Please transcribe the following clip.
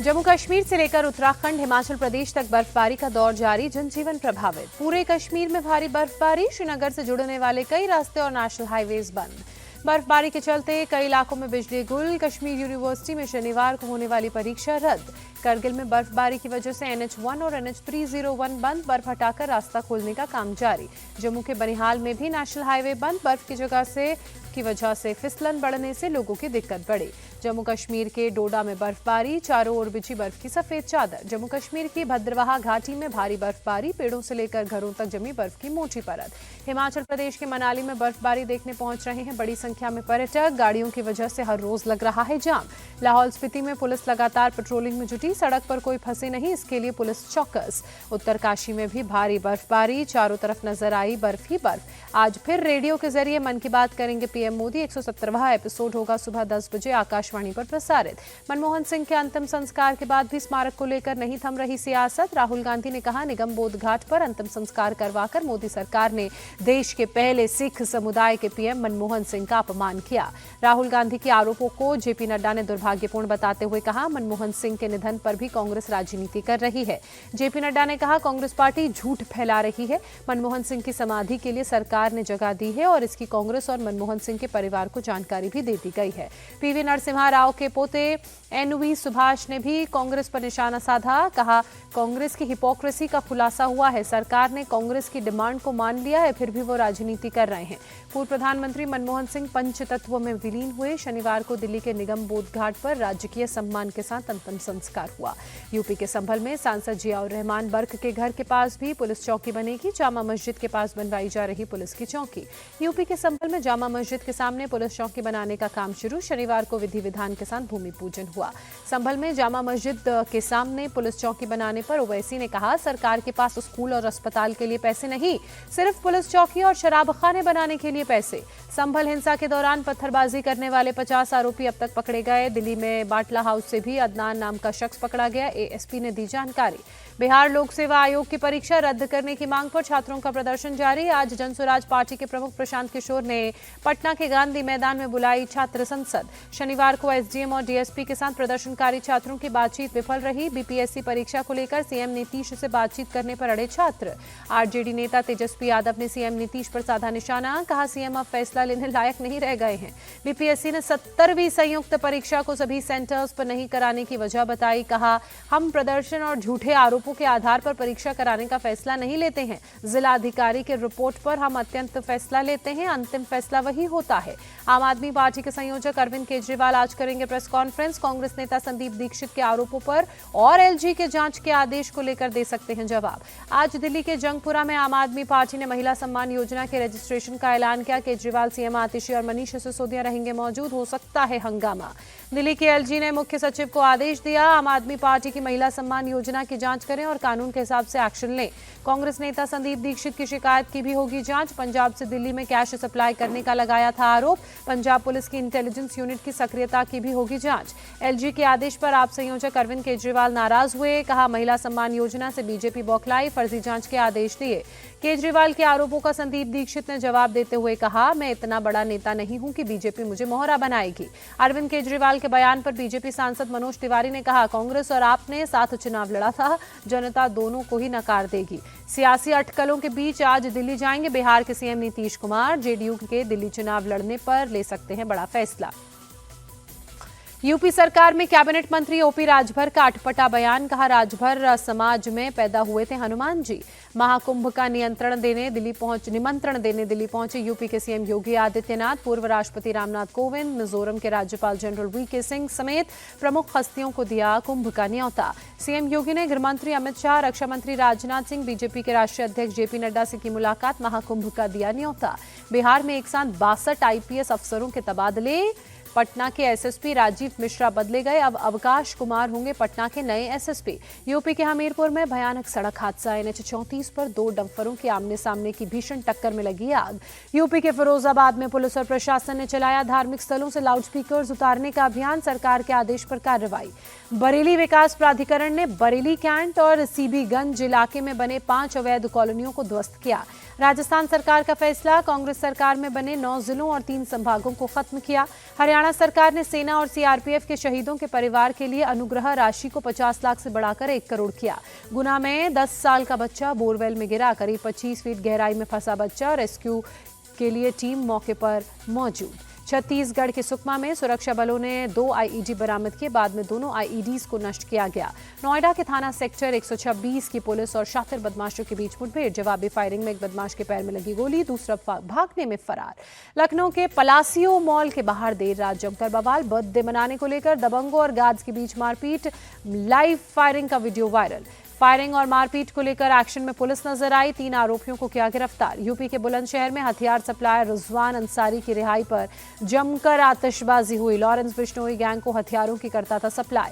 जम्मू कश्मीर से लेकर उत्तराखंड हिमाचल प्रदेश तक बर्फबारी का दौर जारी, जनजीवन प्रभावित। पूरे कश्मीर में भारी बर्फबारी, श्रीनगर से जुड़ने वाले कई रास्ते और नेशनल हाईवेज बंद। बर्फबारी के चलते कई इलाकों में बिजली गुल। कश्मीर यूनिवर्सिटी में शनिवार को होने वाली परीक्षा रद्द। करगिल में बर्फबारी की वजह से NH1 और NH301 बंद, बर्फ हटाकर रास्ता खोलने का काम जारी। जम्मू के बनिहाल में भी नेशनल हाईवे बंद, बर्फ की वजह से फिसलन बढ़ने से लोगों की दिक्कत बढ़ी। जम्मू कश्मीर के डोडा में बर्फबारी, चारों ओर बिछी बर्फ की सफेद चादर। जम्मू कश्मीर की भद्रवाह घाटी में भारी बर्फबारी, पेड़ों से लेकर घरों तक जमी बर्फ की मोटी परत। हिमाचल प्रदेश के मनाली में बर्फबारी देखने पहुंच रहे हैं बड़ी संख्या में पर्यटक, गाड़ियों की वजह से हर रोज लग रहा है जाम। लाहौल स्पीति में पुलिस लगातार पेट्रोलिंग में जुटी, सड़क पर कोई फंसे नहीं, इसके लिए पुलिस चौकस। उत्तरकाशी में भी भारी बर्फबारी, चारों तरफ नजर आई बर्फ ही बर्फ। आज फिर रेडियो के जरिए मन की बात करेंगे पीएम मोदी। 170वां एपिसोड होगा सुबह 10 बजे आकाशवाणी पर प्रसारित। मनमोहन सिंह के अंतिम संस्कार के बाद भी स्मारक को लेकर नहीं थम रही सियासत। राहुल गांधी ने कहा, निगम बोध घाट पर अंतिम संस्कार करवाकर मोदी सरकार ने देश के पहले सिख समुदाय के पीएम मनमोहन सिंह का अपमान किया। राहुल गांधी के आरोपों को जेपी नड्डा ने दुर्भाग्यपूर्ण बताते हुए कहा, मनमोहन सिंह के निधन पर भी कांग्रेस राजनीति कर रही है। जेपी नड्डा ने कहा, कांग्रेस पार्टी झूठ फैला रही है। मनमोहन सिंह की समाधि के लिए सरकार ने जगह दी है और इसकी कांग्रेस और मनमोहन सिंह के परिवार को जानकारी भी दे दी गई है। पीवी नरसिम्हा राव के पोते NV सुभाष ने भी कांग्रेस पर निशाना साधा, कहा, कांग्रेस की हिपोक्रेसी का खुलासा हुआ है। सरकार ने कांग्रेस की डिमांड को मान लिया है, फिर भी वो राजनीति कर रहे हैं। पूर्व प्रधानमंत्री मनमोहन सिंह पंचतत्व में विलीन हुए। शनिवार को दिल्ली के निगम बोध घाट पर राजकीय सम्मान के साथ अंतिम संस्कार हुआ। यूपी के संभल में सांसद जियाउर रहमान बर्क के घर के पास भी पुलिस चौकी बनेगी। जामा मस्जिद के पास बनवाई जा रही पुलिस की चौकी। यूपी के संभल में जामा मस्जिद के सामने पुलिस चौकी बनाने का काम शुरू। शनिवार को विधि विधान के साथ भूमि पूजन हुआ। संभल में जामा मस्जिद के सामने पुलिस चौकी बनाने पर ओवैसी ने कहा, सरकार के पास स्कूल और अस्पताल के लिए पैसे नहीं, सिर्फ पुलिस चौकी और शराबखाने बनाने के लिए पैसे। संभल हिंसा के दौरान पत्थरबाजी करने वाले 50 आरोपी अब तक पकड़े गए। दिल्ली में बाटला हाउस से भी अदनान नाम का शख्स पकड़ा गया, ASP ने दी जानकारी। बिहार लोक सेवा आयोग की परीक्षा रद्द करने की मांग पर छात्रों का प्रदर्शन जारी। आज जनसुराज पार्टी के प्रमुख प्रशांत किशोर ने पटना के गांधी मैदान में बुलाई छात्र संसद। शनिवार को SDM और DSP के साथ प्रदर्शनकारी छात्रों की बातचीत विफल रही। BPSC परीक्षा को लेकर CM नीतीश से बातचीत करने पर अड़े छात्र। RJD नेता तेजस्वी यादव ने CM नीतीश पर साधा निशाना, कहा, CM अब फैसला लेने लायक नहीं रह गए हैं। BPSC ने 70वीं संयुक्त परीक्षा को सभी सेंटर्स पर नहीं कराने की वजह बताई। कहा, हम प्रदर्शन और झूठे आरोपों के आधार पर परीक्षा कराने का फैसला नहीं लेते हैं। जिला अधिकारी के रिपोर्ट पर हम अत्यंत फैसला लेते हैं, अंतिम फैसला वही होता है। आम आदमी पार्टी के संयोजक अरविंद केजरीवाल आज करेंगे प्रेस कॉन्फ्रेंस। कांग्रेस नेता संदीप दीक्षित के आरोपों पर और LG के जांच के आदेश को लेकर दे सकते हैं जवाब। आज दिल्ली के जंगपुरा में आम आदमी पार्टी ने महिला सम्मान योजना के रजिस्ट्रेशन का ऐलान किया। केजरीवाल, CM आतिशी और मनीष सिसोदिया रहेंगे मौजूद, हो सकता है हंगामा। दिल्ली के LG ने मुख्य सचिव को आदेश दिया, आम आदमी पार्टी की महिला सम्मान योजना की जांच करें और कानून के हिसाब से एक्शन लें। कांग्रेस नेता संदीप दीक्षित की शिकायत की भी होगी जांच। पंजाब से दिल्ली में कैश सप्लाई करने का लगाया था आरोप। पंजाब पुलिस की इंटेलिजेंस यूनिट की सक्रियता की भी होगी जांच। LG के आदेश पर आप संयोजक अरविंद केजरीवाल नाराज हुए, कहा, महिला सम्मान योजना से बीजेपी बौखलाई, फर्जी जांच के आदेश दिए। केजरीवाल के आरोपों का संदीप दीक्षित ने जवाब देते हुए कहा, मैं इतना बड़ा नेता नहीं हूं कि बीजेपी मुझे मोहरा बनाएगी। अरविंद केजरीवाल के बयान पर बीजेपी सांसद मनोज तिवारी ने कहा, कांग्रेस और आपने साथ चुनाव लड़ा था, जनता दोनों को ही नकार देगी। सियासी अटकलों के बीच आज दिल्ली जाएंगे बिहार के CM नीतीश कुमार। JDU के दिल्ली चुनाव लड़ने पर ले सकते हैं बड़ा फैसला। यूपी सरकार में कैबिनेट मंत्री OP राजभर का अटपटा बयान, कहा, राजभर समाज में पैदा हुए थे हनुमान जी। महाकुंभ का निमंत्रण देने दिल्ली पहुंचे यूपी के CM योगी आदित्यनाथ। पूर्व राष्ट्रपति रामनाथ कोविंद, मिजोरम के राज्यपाल जनरल VK सिंह समेत प्रमुख हस्तियों को दिया कुंभ का न्योता। CM योगी ने गृहमंत्री अमित शाह, रक्षा मंत्री राजनाथ सिंह, BJP के राष्ट्रीय अध्यक्ष JP नड्डा से की मुलाकात, महाकुंभ का दिया न्योता। बिहार में एक साथ 62 IPS अफसरों के तबादले। पटना के SSP राजीव मिश्रा बदले गए, अब अवकाश कुमार होंगे पटना के नए SSP। यूपी के हमीरपुर में भयानक सड़क हादसा, NH 34 पर 2 डंफरों की आमने सामने की भीषण टक्कर में लगी आग। यूपी के फिरोजाबाद में पुलिस और प्रशासन ने चलाया धार्मिक स्थलों से लाउडस्पीकर्स उतारने का अभियान, सरकार के आदेश पर कार्रवाई। बरेली विकास प्राधिकरण ने बरेली कैंट और CBगंज इलाके में बने 5 अवैध कॉलोनियों को ध्वस्त किया। राजस्थान सरकार का फैसला, कांग्रेस सरकार में बने 9 जिलों और 3 संभागों को खत्म किया। हरियाणा हरियाणा सरकार ने सेना और सीआरपीएफ के शहीदों के परिवार के लिए अनुग्रह राशि को 50 लाख से बढ़ाकर 1 करोड़ किया। गुना में 10 साल का बच्चा बोरवेल में गिरा, करीब 25 फीट गहराई में फंसा बच्चा, रेस्क्यू के लिए टीम मौके पर मौजूद। छत्तीसगढ़ के सुकमा में सुरक्षा बलों ने 2 आईईडी बरामद किए, बाद में दोनों आईईडीज को नष्ट किया गया। नोएडा के थाना सेक्टर 126 की पुलिस और शातिर बदमाशों के बीच मुठभेड़, जवाबी फायरिंग में एक बदमाश के पैर में लगी गोली, दूसरा भागने में फरार। लखनऊ के पलासियो मॉल के बाहर देर रात जमकर बवाल, बर्थडे मनाने को लेकर दबंगों और गार्ड्स के बीच मारपीट, लाइव फायरिंग का वीडियो वायरल। फायरिंग और मारपीट को लेकर एक्शन में पुलिस नजर आई, 3 आरोपियों को किया गिरफ्तार। यूपी के बुलंदशहर में हथियार सप्लायर रिजवान अंसारी की रिहाई पर जमकर आतिशबाजी हुई। लॉरेंस बिश्नोई गैंग को हथियारों की करता था सप्लाई।